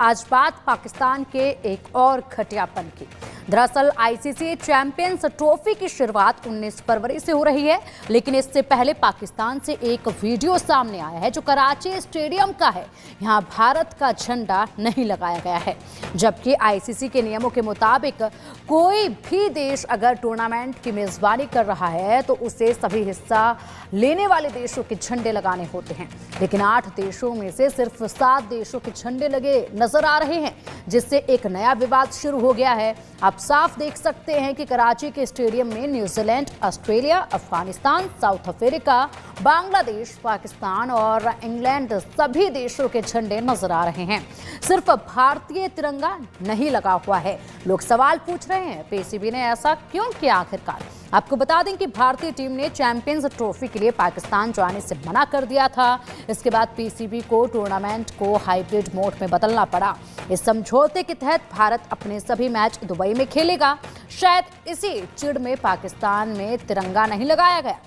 आज बात पाकिस्तान के एक और घटियापन की। दरअसल आईसीसी चैंपियंस ट्रॉफी की शुरुआत 19 फरवरी से हो रही है, लेकिन इससे पहले पाकिस्तान से एक वीडियो सामने आया है जो कराची स्टेडियम का है। यहां भारत का झंडा नहीं लगाया गया है, जबकि आईसीसी के नियमों के मुताबिक कोई भी देश अगर टूर्नामेंट की मेजबानी कर रहा है तो उसे सभी हिस्सा लेने वाले देशों के झंडे लगाने होते हैं। लेकिन 8 देशों में से सिर्फ 7 देशों के झंडे लगे नजर आ रहे हैं, जिससे एक नया विवाद शुरू हो गया है। आप साफ देख सकते हैं कि कराची के स्टेडियम में New Zealand, Australia, Afghanistan, south Africa, Bangladesh, Pakistan और इंग्लैंड सभी देशों के झंडे नजर आ रहे हैं। सिर्फ भारतीय तिरंगा नहीं लगा हुआ है। लोग सवाल पूछ रहे हैं, पीसीबी ने ऐसा क्यों किया आखिरकार? आपको बता दें कि भारतीय टीम ने चैंपियंस ट्रॉफी के लिए पाकिस्तान जाने से मना कर दिया था। इसके बाद पीसीबी को टूर्नामेंट को हाइब्रिड मोड में बदलना पड़ा। इस समझौते के तहत भारत अपने सभी मैच दुबई में खेलेगा। शायद इसी चिढ़ में पाकिस्तान में तिरंगा नहीं लगाया गया।